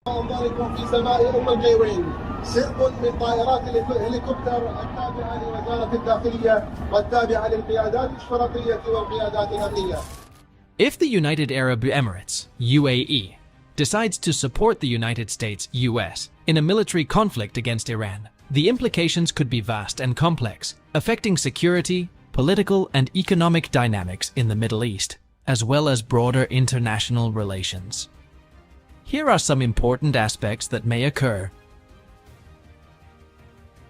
أنظاركم في سماء الجيرين سرب من طائرات الهليكوبتر التابعة لوزارة الداخلية والتابعة للقيادات الشرطية والقيادات الأمنية. If the United Arab Emirates, UAE, decides to support the United States, US, in a military conflict against Iran, the implications could be vast and complex, affecting security, political and economic dynamics in the Middle East, as well as broader international relations. Here are some important aspects that may occur.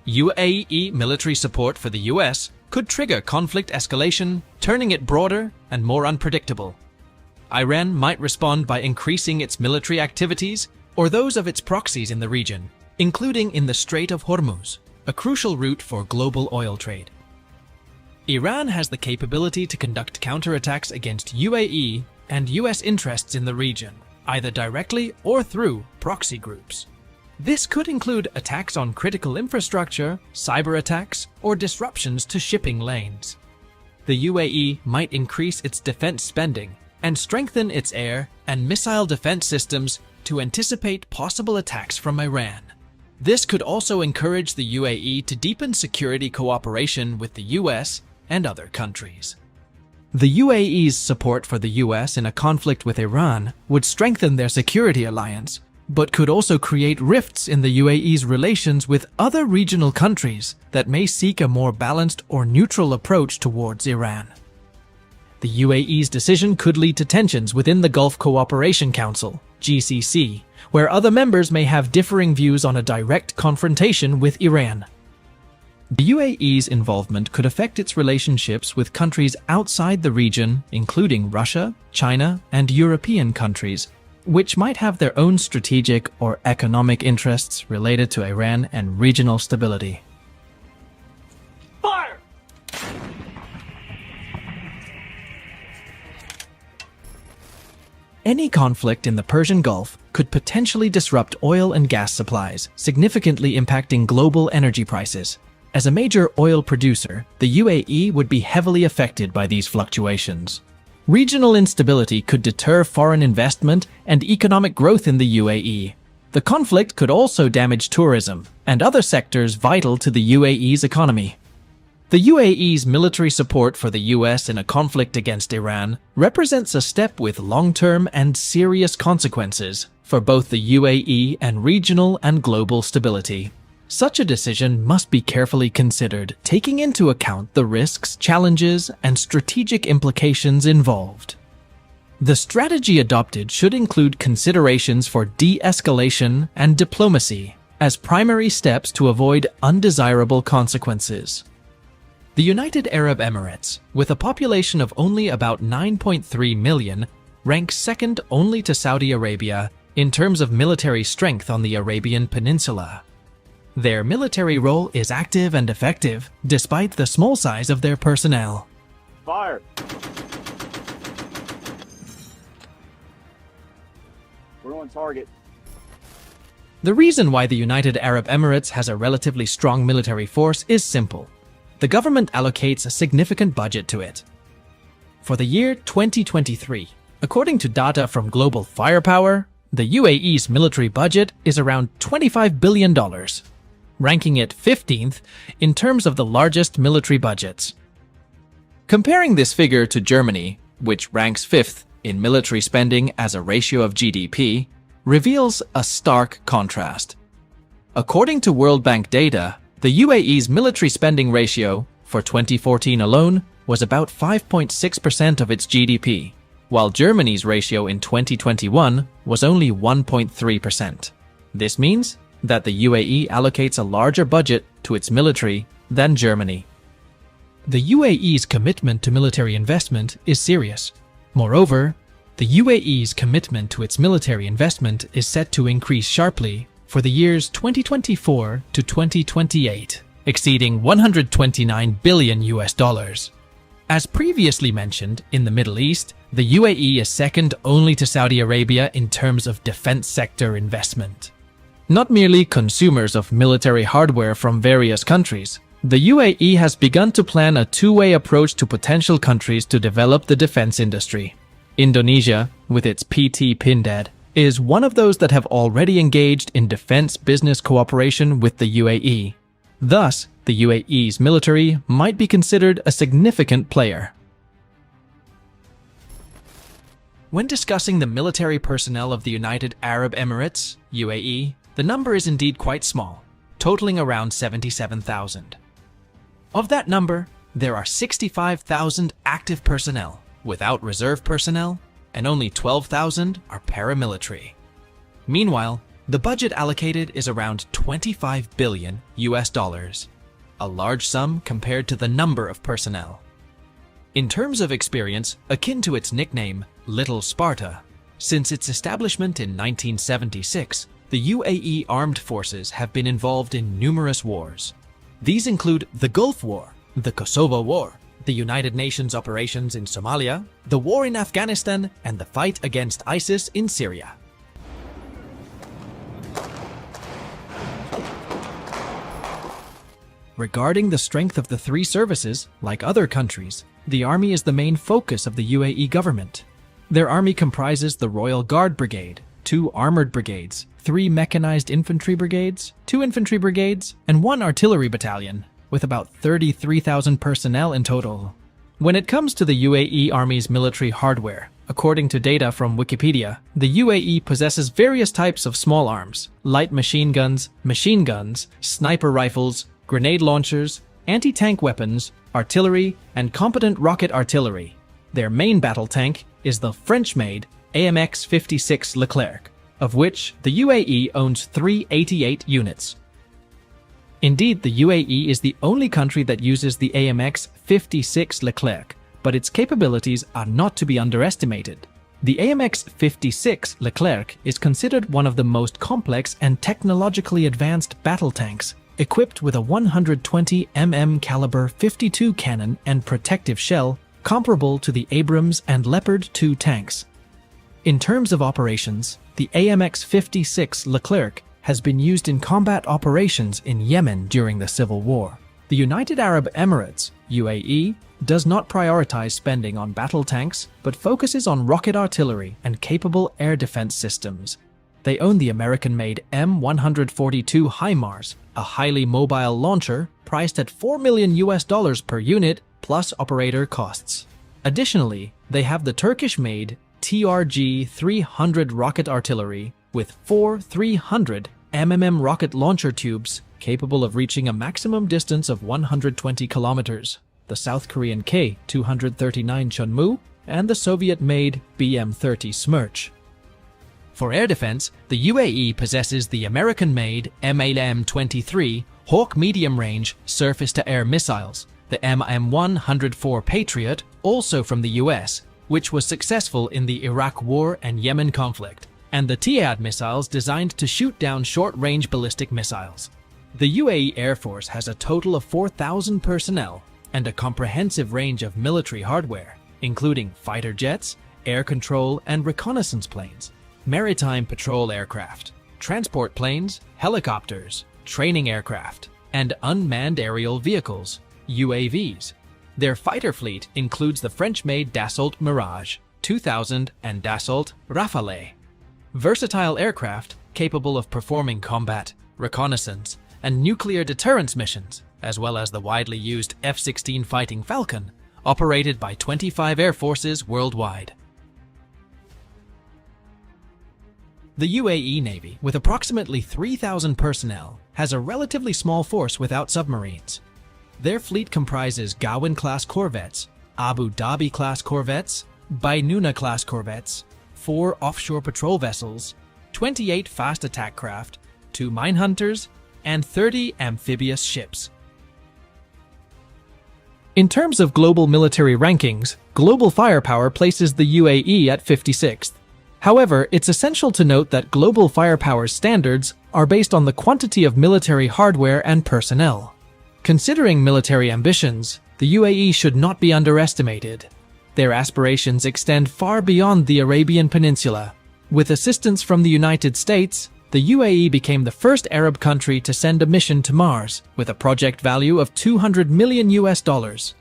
UAE military support for the US could trigger conflict escalation, turning it broader and more unpredictable. Iran might respond by increasing its military activities or those of its proxies in the region, including in the Strait of Hormuz, a crucial route for global oil trade. Iran has the capability to conduct counterattacks against UAE and US interests in the region, either directly or through proxy groups. This could include attacks on critical infrastructure, cyber attacks, or disruptions to shipping lanes. The UAE might increase its defense spending and strengthen its air and missile defense systems to anticipate possible attacks from Iran. This could also encourage the UAE to deepen security cooperation with the US and other countries. The UAE's support for the US in a conflict with Iran would strengthen their security alliance, but could also create rifts in the UAE's relations with other regional countries that may seek a more balanced or neutral approach towards Iran. The UAE's decision could lead to tensions within the Gulf Cooperation Council, GCC, where other members may have differing views on a direct confrontation with Iran. The UAE's involvement could affect its relationships with countries outside the region, including Russia, China, and European countries, which might have their own strategic or economic interests related to Iran and regional stability. Fire! Any conflict in the Persian Gulf could potentially disrupt oil and gas supplies, significantly impacting global energy prices. As a major oil producer, the UAE would be heavily affected by these fluctuations. Regional instability could deter foreign investment and economic growth in the UAE. The conflict could also damage tourism and other sectors vital to the UAE's economy. The UAE's military support for the US in a conflict against Iran represents a step with long-term and serious consequences for both the UAE and regional and global stability. Such a decision must be carefully considered, taking into account the risks, challenges, and strategic implications involved. The strategy adopted should include considerations for de-escalation and diplomacy as primary steps to avoid undesirable consequences. The United Arab Emirates, with a population of only about 9.3 million, ranks second only to Saudi Arabia in terms of military strength on the Arabian Peninsula. Their military role is active and effective, despite the small size of their personnel. Fire! We're on target. The reason why the United Arab Emirates has a relatively strong military force is simple. The government allocates a significant budget to it. For the year 2023, according to data from Global Firepower, the UAE's military budget is around $25 billion, ranking it 15th in terms of the largest military budgets. Comparing this figure to Germany, which ranks 5th in military spending as a ratio of GDP, reveals a stark contrast. According to World Bank data, the UAE's military spending ratio for 2014 alone was about 5.6% of its GDP, while Germany's ratio in 2021 was only 1.3%. This means that the UAE allocates a larger budget to its military than Germany. The UAE's commitment to military investment is serious. Moreover, the UAE's commitment to its military investment is set to increase sharply for the years 2024 to 2028, exceeding $129 billion. As previously mentioned, in the Middle East, the UAE is second only to Saudi Arabia in terms of defense sector investment. Not merely consumers of military hardware from various countries, the UAE has begun to plan a two-way approach to potential countries to develop the defense industry. Indonesia, with its PT Pindad, is one of those that have already engaged in defense business cooperation with the UAE. Thus, the UAE's military might be considered a significant player. When discussing the military personnel of the United Arab Emirates, UAE, the number is indeed quite small, totaling around 77,000. Of that number, there are 65,000 active personnel without reserve personnel, and only 12,000 are paramilitary. Meanwhile, the budget allocated is around $25 billion, a large sum compared to the number of personnel. In terms of experience, akin to its nickname, Little Sparta, since its establishment in 1976, the UAE armed forces have been involved in numerous wars. These include the Gulf War, the Kosovo War, the United Nations operations in Somalia, the war in Afghanistan, and the fight against ISIS in Syria. Regarding the strength of the three services, like other countries, the army is the main focus of the UAE government. Their army comprises the Royal Guard Brigade, 2 armored brigades, 3 mechanized infantry brigades, 2 infantry brigades, and 1 artillery battalion, with about 33,000 personnel in total. When it comes to the UAE Army's military hardware, according to data from Wikipedia, the UAE possesses various types of small arms, light machine guns, sniper rifles, grenade launchers, anti-tank weapons, artillery, and competent rocket artillery. Their main battle tank is the French-made AmmoX 56 Leclerc, of which the UAE owns 388 units. Indeed, the UAE is the only country that uses the AmmoX 56 Leclerc, but its capabilities are not to be underestimated. The AmmoX 56 Leclerc is considered one of the most complex and technologically advanced battle tanks, equipped with a 120 mm caliber 52 cannon and protective shell comparable to the Abrams and Leopard 2 tanks. In terms of operations, the AmmoX 56 Leclerc has been used in combat operations in Yemen during the Civil War. The United Arab Emirates, UAE, does not prioritize spending on battle tanks, but focuses on rocket artillery and capable air defense systems. They own the American-made M142 HIMARS, a highly mobile launcher priced at $4 million per unit plus operator costs. Additionally, they have the Turkish-made TRG-300 rocket artillery with 4 300 mm rocket launcher tubes capable of reaching a maximum distance of 120 kilometers, the South Korean K-239 Chunmoo, and the Soviet-made BM-30 Smerch. For air defense, the UAE possesses the American-made MALM-23 Hawk medium-range surface-to-air missiles, the MM-104 Patriot, also from the US, which was successful in the Iraq War and Yemen conflict, and the TIAD missiles designed to shoot down short-range ballistic missiles. The UAE Air Force has a total of 4,000 personnel and a comprehensive range of military hardware, including fighter jets, air control and reconnaissance planes, maritime patrol aircraft, transport planes, helicopters, training aircraft, and unmanned aerial vehicles, UAVs. Their fighter fleet includes the French-made Dassault Mirage 2000 and Dassault Rafale. Versatile aircraft capable of performing combat, reconnaissance, and nuclear deterrence missions, as well as the widely used F-16 Fighting Falcon, operated by 25 air forces worldwide. The UAE Navy, with approximately 3,000 personnel, has a relatively small force without submarines. Their fleet comprises Gawan-class corvettes, Abu Dhabi-class corvettes, Bainuna-class corvettes, 4 offshore patrol vessels, 28 fast attack craft, 2 mine hunters, and 30 amphibious ships. In terms of global military rankings, global firepower places the UAE at 56th. However, it's essential to note that global firepower standards are based on the quantity of military hardware and personnel. Considering military ambitions, the UAE should not be underestimated. Their aspirations extend far beyond the Arabian Peninsula. With assistance from the United States, the UAE became the first Arab country to send a mission to Mars, with a project value of $200 million,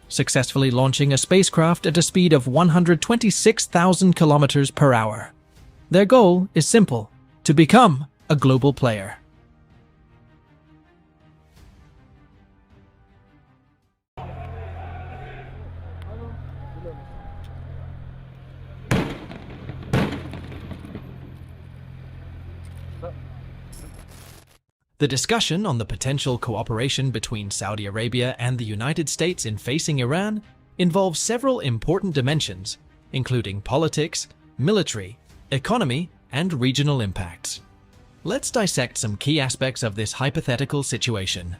successfully launching a spacecraft at a speed of 126,000 kilometers per hour. Their goal is simple: to become a global player. The discussion on the potential cooperation between Saudi Arabia and the United States in facing Iran involves several important dimensions, including politics, military, economy, and regional impacts. Let's dissect some key aspects of this hypothetical situation.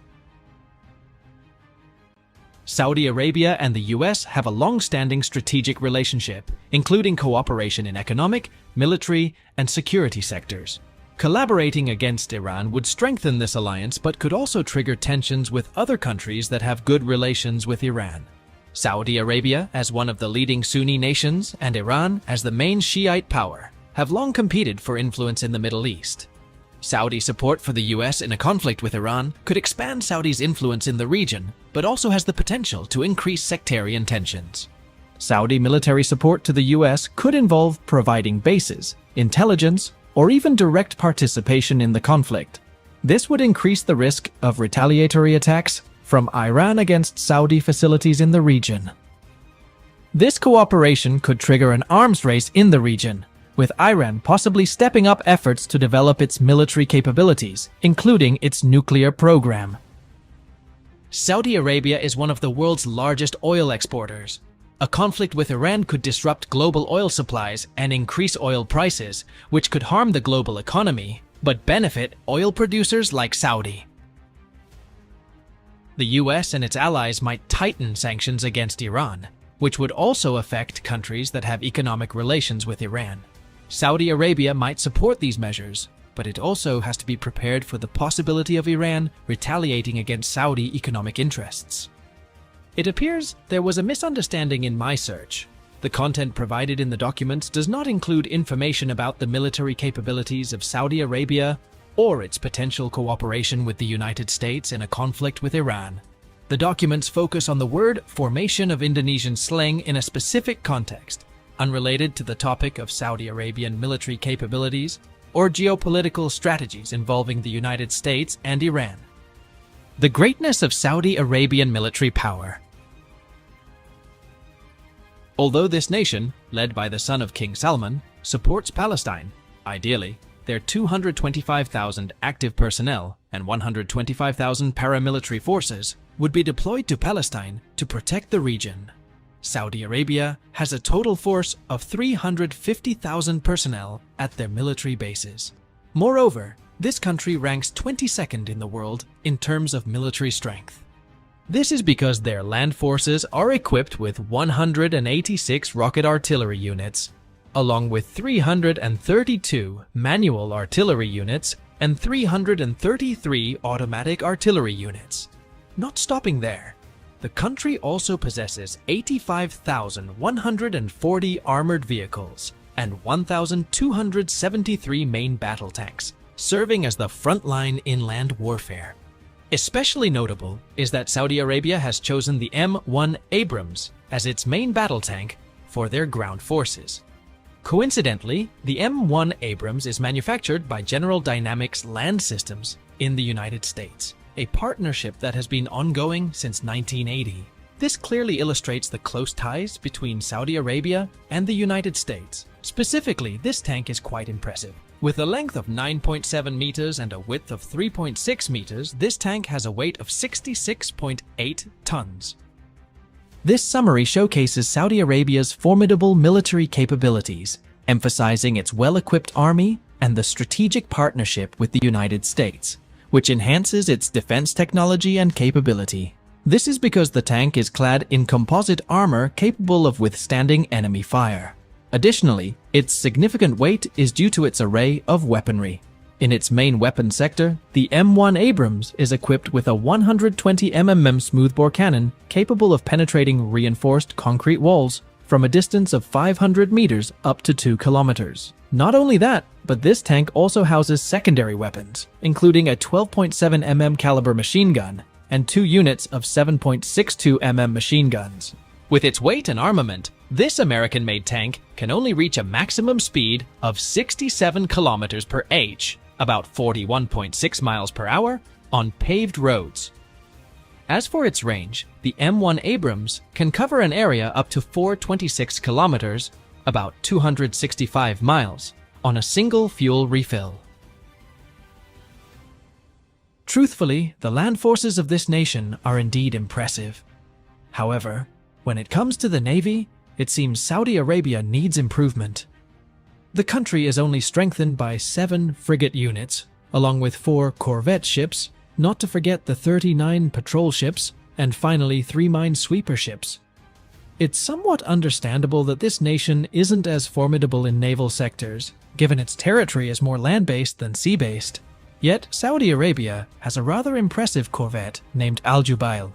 Saudi Arabia and the US have a long-standing strategic relationship, including cooperation in economic, military, and security sectors. Collaborating against Iran would strengthen this alliance but could also trigger tensions with other countries that have good relations with Iran. Saudi Arabia, as one of the leading Sunni nations, and Iran, as the main Shiite power, have long competed for influence in the Middle East. Saudi support for the US in a conflict with Iran could expand Saudi's influence in the region, but also has the potential to increase sectarian tensions. Saudi military support to the US could involve providing bases, intelligence, or even direct participation in the conflict. This would increase the risk of retaliatory attacks from Iran against Saudi facilities in the region. This cooperation could trigger an arms race in the region, with Iran possibly stepping up efforts to develop its military capabilities, including its nuclear program. Saudi Arabia is one of the world's largest oil exporters. A conflict with Iran could disrupt global oil supplies and increase oil prices, which could harm the global economy, but benefit oil producers like Saudi. The US and its allies might tighten sanctions against Iran, which would also affect countries that have economic relations with Iran. Saudi Arabia might support these measures, but it also has to be prepared for the possibility of Iran retaliating against Saudi economic interests. It appears there was a misunderstanding in my search. The content provided in the documents does not include information about the military capabilities of Saudi Arabia or its potential cooperation with the United States in a conflict with Iran. The documents focus on the word formation of Indonesian slang in a specific context, unrelated to the topic of Saudi Arabian military capabilities or geopolitical strategies involving the United States and Iran. The greatness of Saudi Arabian military power. Although this nation, led by the son of King Salman, supports Palestine, ideally, their 225,000 active personnel and 125,000 paramilitary forces would be deployed to Palestine to protect the region. Saudi Arabia has a total force of 350,000 personnel at their military bases. Moreover, this country ranks 22nd in the world in terms of military strength. This is because their land forces are equipped with 186 rocket artillery units, along with 332 manual artillery units and 333 automatic artillery units. Not stopping there, the country also possesses 85,140 armored vehicles and 1,273 main battle tanks, serving as the frontline in land warfare. Especially notable is that Saudi Arabia has chosen the M1 Abrams as its main battle tank for their ground forces. Coincidentally, the M1 Abrams is manufactured by General Dynamics Land Systems in the United States, a partnership that has been ongoing since 1980. This clearly illustrates the close ties between Saudi Arabia and the United States. Specifically, this tank is quite impressive. With a length of 9.7 meters and a width of 3.6 meters, this tank has a weight of 66.8 tons. This summary showcases Saudi Arabia's formidable military capabilities, emphasizing its well-equipped army and the strategic partnership with the United States, which enhances its defense technology and capability. This is because the tank is clad in composite armor capable of withstanding enemy fire. Additionally, its significant weight is due to its array of weaponry. In its main weapon sector, the M1 Abrams is equipped with a 120 mm smoothbore cannon capable of penetrating reinforced concrete walls from a distance of 500 meters up to 2 kilometers. Not only that, but this tank also houses secondary weapons, including a 12.7 mm caliber machine gun and 2 units of 7.62 mm machine guns. With its weight and armament, This American-made tank can only reach a maximum speed of 67 kilometers per h, about 41.6 miles per hour, on paved roads. As for its range, the M1 Abrams can cover an area up to 426 kilometers, about 265 miles, on a single fuel refill. Truthfully, the land forces of this nation are indeed impressive. However, when it comes to the Navy, it seems Saudi Arabia needs improvement. The country is only strengthened by 7 frigate units, along with 4 corvette ships, not to forget the 39 patrol ships, and finally 3 minesweeper ships. It's somewhat understandable that this nation isn't as formidable in naval sectors, given its territory is more land-based than sea-based. Yet, Saudi Arabia has a rather impressive corvette named Al Jubail.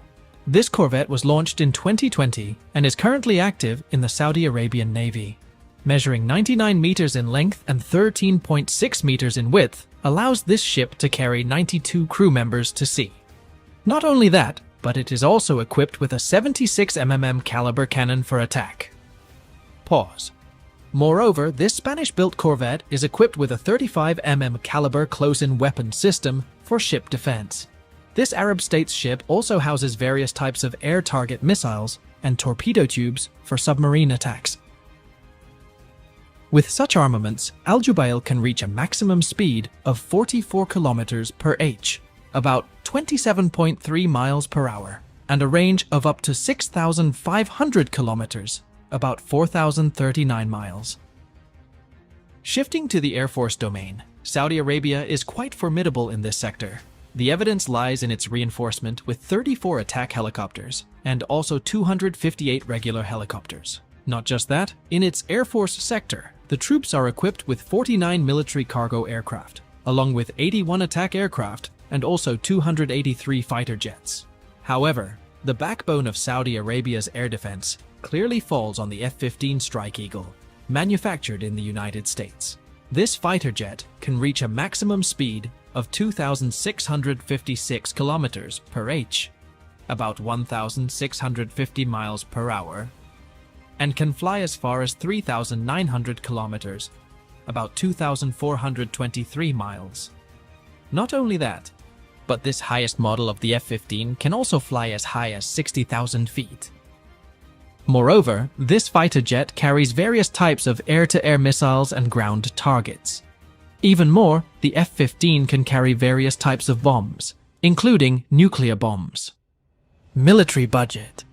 This corvette was launched in 2020 and is currently active in the Saudi Arabian Navy. Measuring 99 meters in length and 13.6 meters in width, allows this ship to carry 92 crew members to sea. Not only that, but it is also equipped with a 76 mm caliber cannon for attack. Pause. Moreover, this Spanish-built corvette is equipped with a 35 mm caliber close-in weapon system for ship defense. This Arab states ship also houses various types of air target missiles and torpedo tubes for submarine attacks. With such armaments, Al Jubail can reach a maximum speed of 44 kilometers per h, about 27.3 miles per hour, and a range of up to 6,500 kilometers, about 4,039 miles. Shifting to the Air Force domain, Saudi Arabia is quite formidable in this sector. The evidence lies in its reinforcement with 34 attack helicopters and also 258 regular helicopters. Not just that, in its Air Force sector, the troops are equipped with 49 military cargo aircraft, along with 81 attack aircraft and also 283 fighter jets. However, the backbone of Saudi Arabia's air defense clearly falls on the F-15 Strike Eagle, manufactured in the United States. This fighter jet can reach a maximum speed of 2,656 kilometers per h, about 1,650 miles per hour, and can fly as far as 3,900 kilometers, about 2,423 miles. Not only that, but this highest model of the F-15 can also fly as high as 60,000 feet. Moreover, this fighter jet carries various types of air-to-air missiles and ground targets. Even more, the F-15 can carry various types of bombs, including nuclear bombs. Military budget.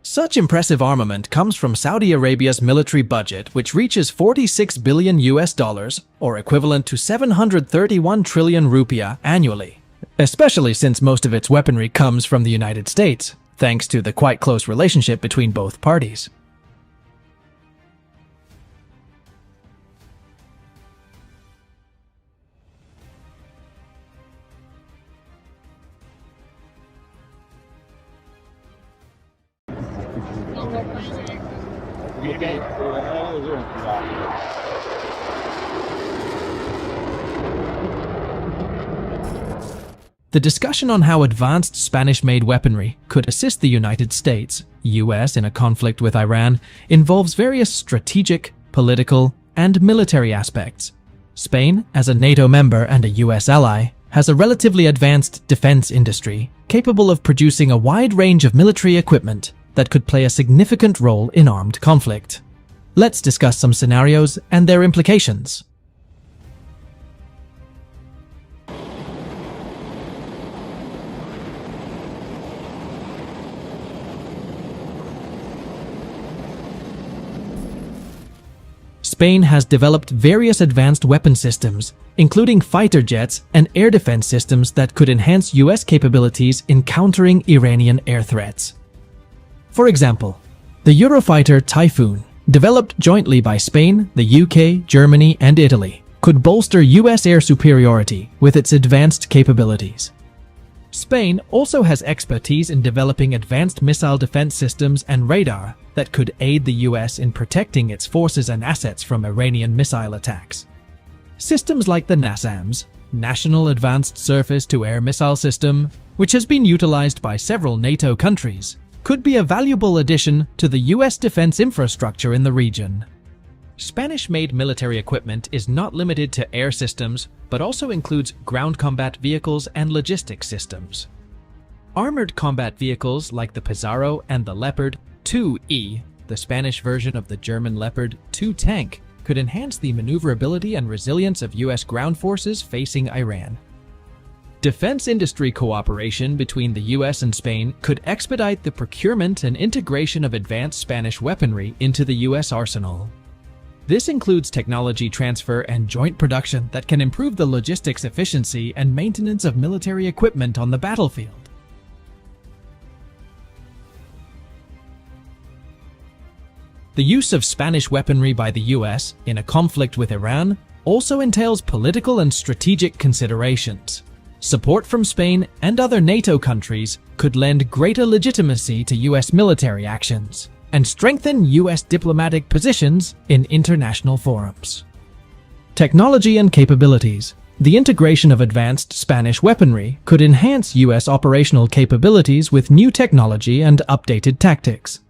Such impressive armament comes from Saudi Arabia's military budget, which reaches 46 billion US dollars, or equivalent to 731 trillion rupiah annually, especially since most of its weaponry comes from the United States, thanks to the quite close relationship between both parties. The discussion on how advanced Spanish-made weaponry could assist the United States, US in a conflict with Iran, involves various strategic, political, and military aspects. Spain, as a NATO member and a US ally, has a relatively advanced defense industry capable of producing a wide range of military equipment that could play a significant role in armed conflict. Let's discuss some scenarios and their implications. Spain has developed various advanced weapon systems, including fighter jets and air defense systems that could enhance US capabilities in countering Iranian air threats. For example, the Eurofighter Typhoon, developed jointly by Spain, the UK, Germany, and Italy, could bolster US air superiority with its advanced capabilities. Spain also has expertise in developing advanced missile defense systems and radar that could aid the US in protecting its forces and assets from Iranian missile attacks. Systems like the NASAMS, National Advanced Surface-to-Air Missile System, which has been utilized by several NATO countries, could be a valuable addition to the US defense infrastructure in the region. Spanish-made military equipment is not limited to air systems, but also includes ground combat vehicles and logistics systems. Armored combat vehicles like the Pizarro and the Leopard 2E, the Spanish version of the German Leopard 2 tank, could enhance the maneuverability and resilience of US ground forces facing Iran. Defense industry cooperation between the US and Spain could expedite the procurement and integration of advanced Spanish weaponry into the US arsenal. This includes technology transfer and joint production that can improve the logistics efficiency and maintenance of military equipment on the battlefield. The use of Spanish weaponry by the US in a conflict with Iran also entails political and strategic considerations. Support from Spain and other NATO countries could lend greater legitimacy to US military actions and strengthen US diplomatic positions in international forums. Technology and capabilities. The integration of advanced Spanish weaponry could enhance US operational capabilities with new technology and updated tactics.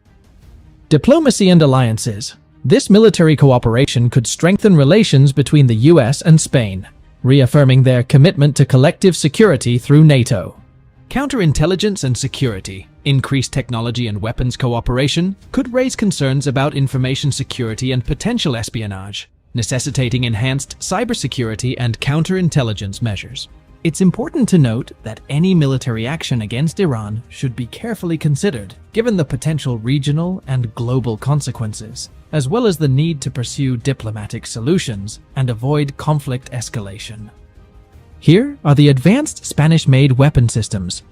Diplomacy and alliances. This military cooperation could strengthen relations between the US and Spain, reaffirming their commitment to collective security through NATO. Counterintelligence and security. Increased technology and weapons cooperation could raise concerns about information security and potential espionage, necessitating enhanced cybersecurity and counterintelligence measures. It's important to note that any military action against Iran should be carefully considered, given the potential regional and global consequences, as well as the need to pursue diplomatic solutions and avoid conflict escalation. Here are the advanced Spanish-made weapon systems.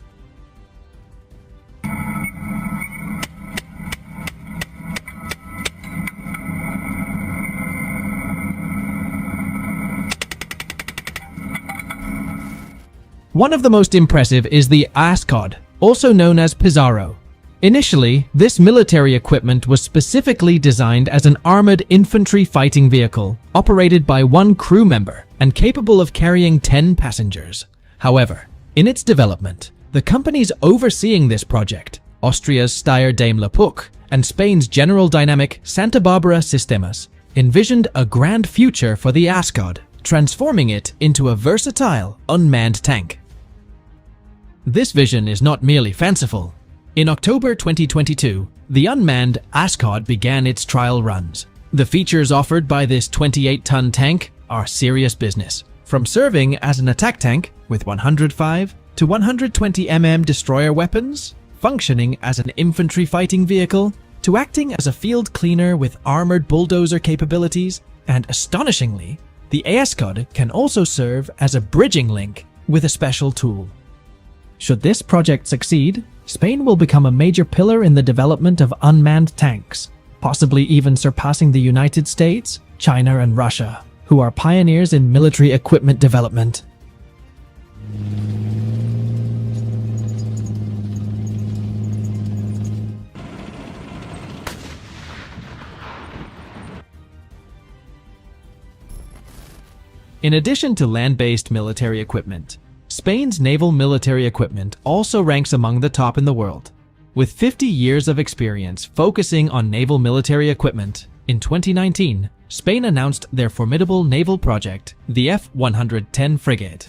One of the most impressive is the ASCOD, also known as Pizarro. Initially, this military equipment was specifically designed as an armored infantry fighting vehicle, operated by one crew member and capable of carrying 10 passengers. However, in its development, the companies overseeing this project, Austria's Steyr Daimler Puch and Spain's General Dynamic Santa Barbara Sistemas, envisioned a grand future for the ASCOD, transforming it into a versatile, unmanned tank. This vision is not merely fanciful. In October 2022, the unmanned ASCOD began its trial runs. The features offered by this 28-ton tank are serious business, from serving as an attack tank with 105 to 120 mm destroyer weapons, functioning as an infantry fighting vehicle, to acting as a field cleaner with armored bulldozer capabilities, and astonishingly, the ASCOD can also serve as a bridging link with a special tool. Should this project succeed, Spain will become a major pillar in the development of unmanned tanks, possibly even surpassing the United States, China, and Russia, who are pioneers in military equipment development. In addition to land-based military equipment, Spain's naval military equipment also ranks among the top in the world. With 50 years of experience focusing on naval military equipment, in 2019, Spain announced their formidable naval project, the F-110 frigate.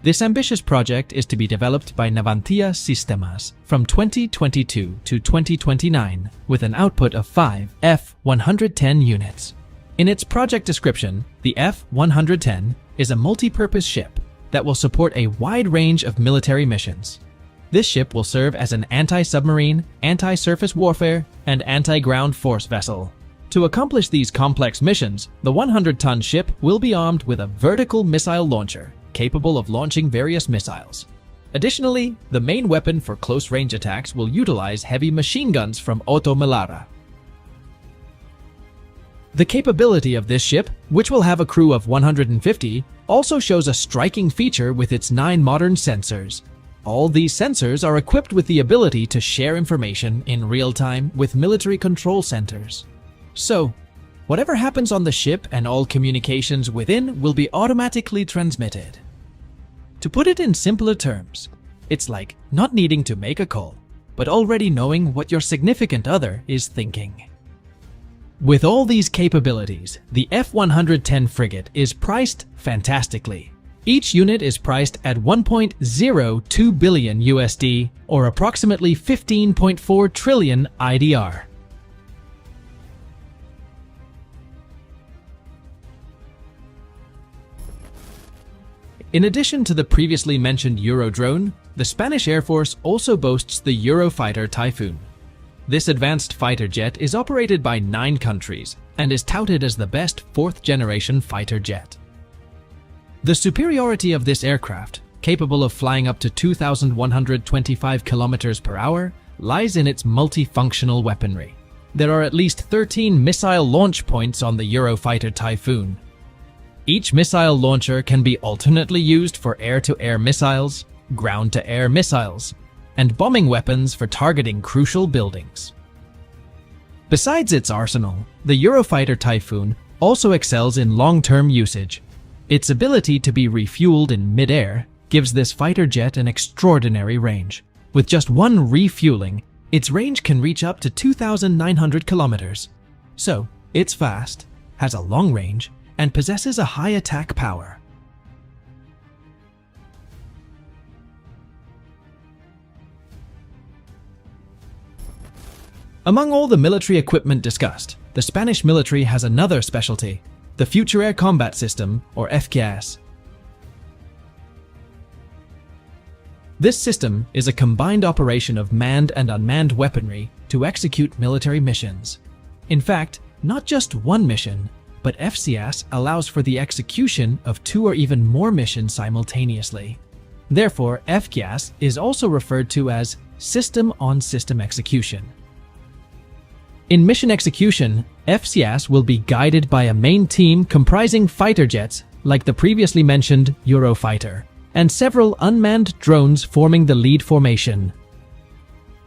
This ambitious project is to be developed by Navantia Sistemas from 2022 to 2029, with an output of 5 F-110 units. In its project description, the F-110 is a multi-purpose ship that will support a wide range of military missions. This ship will serve as an anti-submarine, anti-surface warfare, and anti-ground force vessel. To accomplish these complex missions, the 100-ton ship will be armed with a vertical missile launcher, capable of launching various missiles. Additionally, the main weapon for close-range attacks will utilize heavy machine guns from Otto Melara. The capability of this ship, which will have a crew of 150, also shows a striking feature with its 9 modern sensors. All these sensors are equipped with the ability to share information in real time with military control centers. So, whatever happens on the ship and all communications within will be automatically transmitted. To put it in simpler terms, it's like not needing to make a call. but already knowing what your significant other is thinking. With all these capabilities, the F-110 frigate is priced fantastically. Each unit is priced at 1.02 billion USD, or approximately 15.4 trillion IDR. In addition to the previously mentioned Eurodrone, the Spanish Air Force also boasts the Eurofighter Typhoon. This advanced fighter jet is operated by 9 countries and is touted as the best 4th-generation fighter jet. The superiority of this aircraft, capable of flying up to 2,125 kilometers per hour, lies in its multifunctional weaponry. There are at least 13 missile launch points on the Eurofighter Typhoon. Each missile launcher can be alternately used for air-to-air missiles, ground-to-air missiles, and bombing weapons for targeting crucial buildings. Besides its arsenal, the Eurofighter Typhoon also excels in long-term usage. Its ability to be refueled in mid-air gives this fighter jet an extraordinary range. With just one refueling, its range can reach up to 2,900 kilometers. So, it's fast, has a long range, and possesses a high attack power. Among all the military equipment discussed, the Spanish military has another specialty, the Future Air Combat System, or FCAS. This system is a combined operation of manned and unmanned weaponry to execute military missions. In fact, not just one mission, but FCAS allows for the execution of 2 or even more missions simultaneously. Therefore, FCAS is also referred to as system-on-system execution. In mission execution, FCAS will be guided by a main team comprising fighter jets, like the previously mentioned Eurofighter, and several unmanned drones forming the lead formation.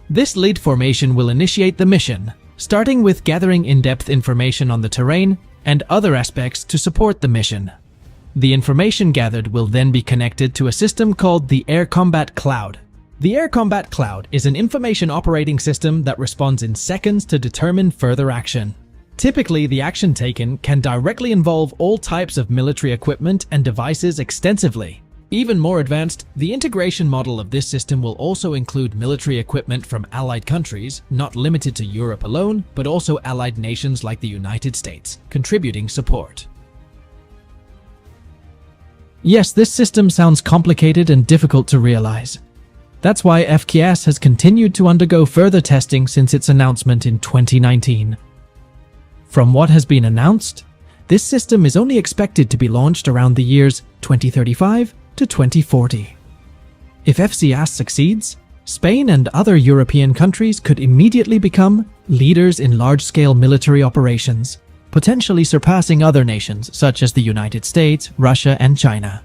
This lead formation will initiate the mission, starting with gathering in-depth information on the terrain and other aspects to support the mission. The information gathered will then be connected to a system called the Air Combat Cloud. The Air Combat Cloud is an information operating system that responds in seconds to determine further action. Typically, the action taken can directly involve all types of military equipment and devices extensively. Even more advanced, the integration model of this system will also include military equipment from allied countries, not limited to Europe alone, but also allied nations like the United States, contributing support. Yes, this system sounds complicated and difficult to realize. That's why FCAS has continued to undergo further testing since its announcement in 2019. From what has been announced, this system is only expected to be launched around the years 2035 to 2040. If FCAS succeeds, Spain and other European countries could immediately become leaders in large-scale military operations, potentially surpassing other nations such as the United States, Russia, and China.